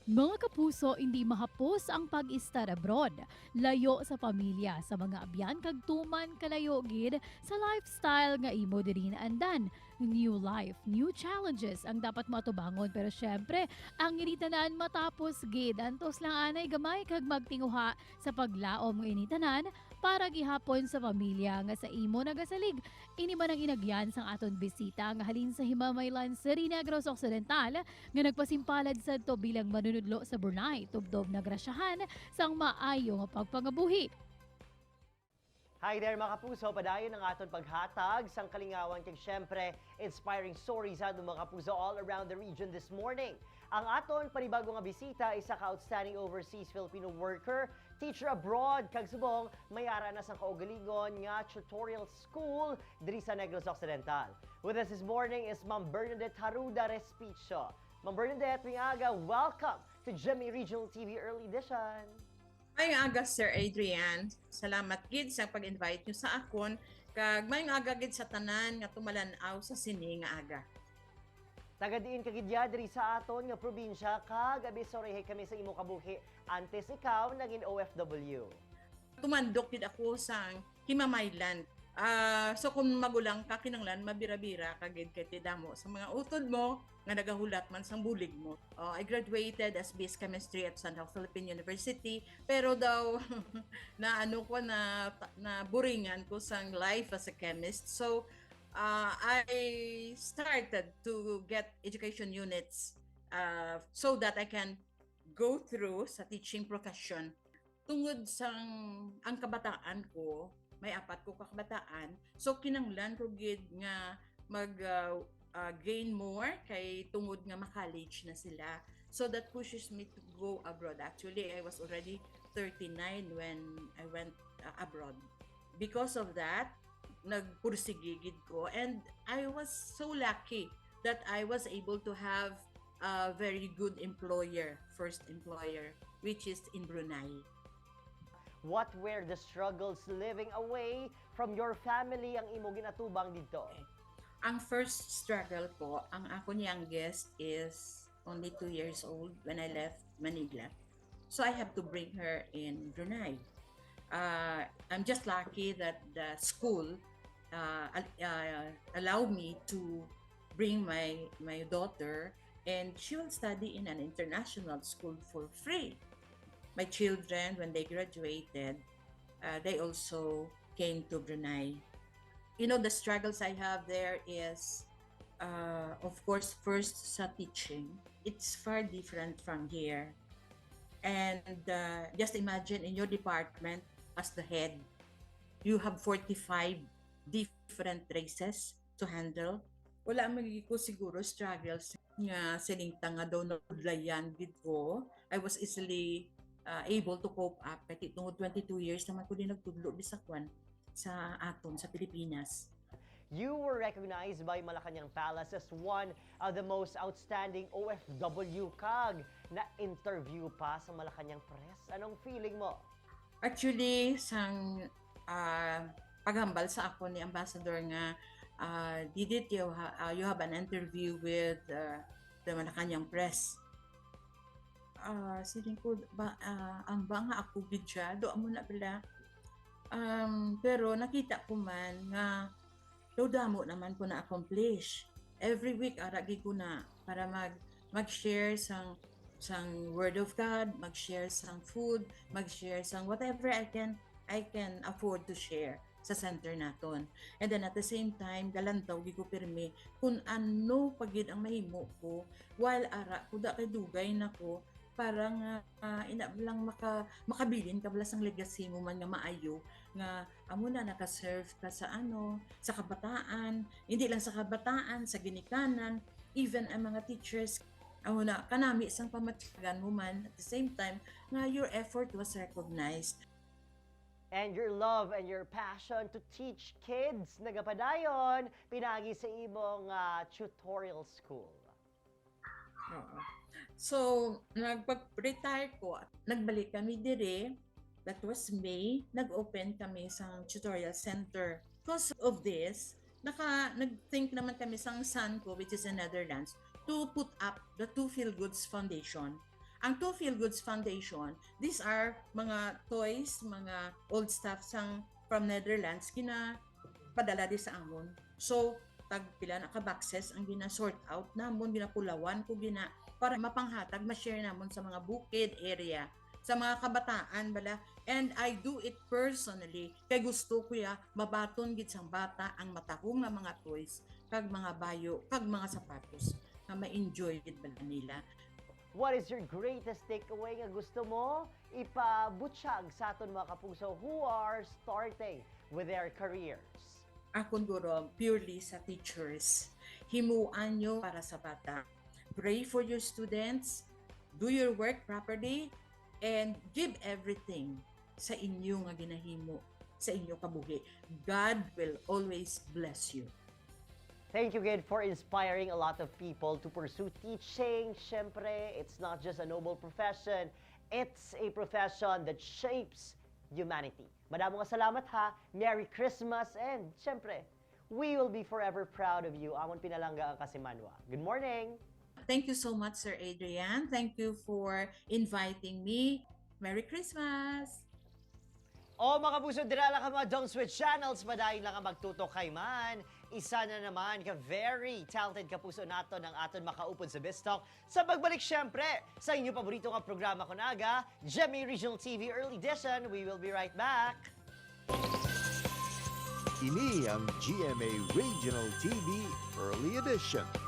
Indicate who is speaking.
Speaker 1: Mga kapuso, hindi mahapos ang pag-stud abroad. Layo sa pamilya, sa mga abyan kag tuman kalayo gid sa lifestyle nga imo diri andan. New life, new challenges ang dapat matubangon, pero syempre, ang initanan matapos gid antos lang anay gamay kag magtinguha sa paglaom nga initanan para gihapon sa pamilya nga sa imo nagasalig. Ini man ang inagyan sang aton bisita nga halin sa Himamaylan City, Negros Occidental nga nagpasimpalad sadto bilang manunudlo sa Brunei tubdob na grasyahan sang maayo nga pagpangabuhi.
Speaker 2: Hi there mga kapuso, padayon ang aton paghatag sang kalingawan kag syempre inspiring stories sa mga kapuso all around the region this morning. Ang aton panibago nga bisita isa ka outstanding overseas Filipino worker, teacher abroad kag subong mayara na sang kaugalingon nga tutorial school diri sa Negros Occidental. With us this morning is Mam Bernadette Respicio. Mam Bernadette, welcome to GMA Regional TV Early Edition.
Speaker 3: May aga, Sir Adrian. Salamat gid sa pag-invite nyo sa akon. Kag may aga gid sa tanan nga tumalanaw sa sini nga aga.
Speaker 2: Tagadiin kagidya diri sa aton nga probinsya kag abisorehe kami sa imo kabuhi antes ikaw naging OFW.
Speaker 3: Tumandok gid ako sa Himamaylan. So kung magulang ka kinanglan mabira-bira kagid kay tidamo sa mga utod mo nga nagahulat man sang bulig mo. I graduated as BS Chemistry at Central Philippine University, pero daw na ano ko na buringan ko sang life as a chemist. So I started to get education units so that I can go through sa teaching profession. Tungod sang ang kabataan ko, may apat ko kakabataan. So kinanglan ko gid nga mag gain more kay tungod nga ma-college na sila. So that pushes me to go abroad. Actually, I was already 39 when I went abroad. Because of that, nagpursige gid ko, and I was so lucky that I was able to have a very good employer, first employer, which is in Brunei.
Speaker 2: What were the struggles living away from your family ang imo ginatubang dito?
Speaker 3: Ang first struggle ko, ang ako youngest is only 2 years old when I left Manila. So I have to bring her in Brunei. I'm just lucky that the school allowed me to bring my daughter, and she will study in an international school for free. My children, when they graduated, they also came to Brunei. You know, the struggles I have there is, of course, first sa teaching. It's far different from here. And just imagine in your department, as the head, you have 45 different races to handle. Wala magiging siguro struggles nga sininta nga daw na udlayan gid ko. I was easily able to cope up kahit tungod 22 years naman ko din nagtudlo bisakwan sa aton sa Pilipinas.
Speaker 2: You were recognized by Malacanang Palace as one of the most outstanding OFW kag na interview pa sa Malacanang Press. Anong feeling mo?
Speaker 3: Actually, sang paghambal sa ako ni Ambassador nga did you have an interview with the Malacanang Press. Siling ko ang banga ako gid siya do amo na pala, pero nakita ko man nga do damo naman ko na accomplish every week ara gid ko na para mag-share sang word of God, mag-share sang food, mag-share sang whatever I can afford to share sa center naton. And then at the same time galantaw gid ko pirmi kung ano pagid ang mahimo ko while ara kuda kay dugay nako para nga inablang makabilin ka bala sang legacy mo man nga maayo nga amo na naka-serve ka sa sa kabataan, hindi lang sa kabataan, sa ginikanan, even ang mga teachers amo na kanami sang pamatyagan mo man at the same time nga your effort was recognized.
Speaker 2: And your love and your passion to teach kids nagapadayon pinagi sa imong tutorial school.
Speaker 3: So, nagpag-retire ko, nagbalik kami dire. That was May. Nag-open kami sa tutorial center. Because of this, nag-think naman kami sa son ko, which is in Netherlands, to put up the Two Feel Goods Foundation. Ang To Feel Goods Foundation, these are mga toys, mga old stuff from Netherlands, padala di sa amon. So, tag pila na ka boxes ang gina-sort out namon, ginapulawan ko para mapanghatag, ma-share namon sa mga bukid area, sa mga kabataan bala. And I do it personally kay gusto ko mabaton gid sang bata ang matahong nga mga toys kag mga bayo kag mga sapatos nga ma-enjoy gid bala nila.
Speaker 2: What is your greatest takeaway nga gusto mo ipabutyag sa aton mga kapuso who are starting with their careers?
Speaker 3: Akong guro, purely sa teachers. Himuan nyo para sa bata. Pray for your students, do your work properly, and give everything sa inyo nga ginahimo, sa inyo kabuhi. God will always bless you.
Speaker 2: Thank you, Gid, for inspiring a lot of people to pursue teaching. Siyempre, it's not just a noble profession, it's a profession that shapes humanity. Madamong salamat ha. Merry Christmas, and siyempre, we will be forever proud of you. Amon pinalangga ang kasimanwa. Good morning!
Speaker 3: Thank you so much, Sir Adrian. Thank you for inviting me. Merry Christmas!
Speaker 2: Mga kapuso, dirala ka mga Don't Switch Channels, madahin lang ang magtutok kay man. Isa na naman ka very talented kapuso nato ng aton makaupod sa Bistalk. Sa pagbalik syempre sa inyo paborito nga programa kunaga, GMA Regional TV Early Edition. We will be right back.
Speaker 4: Ini ang GMA Regional TV Early Edition.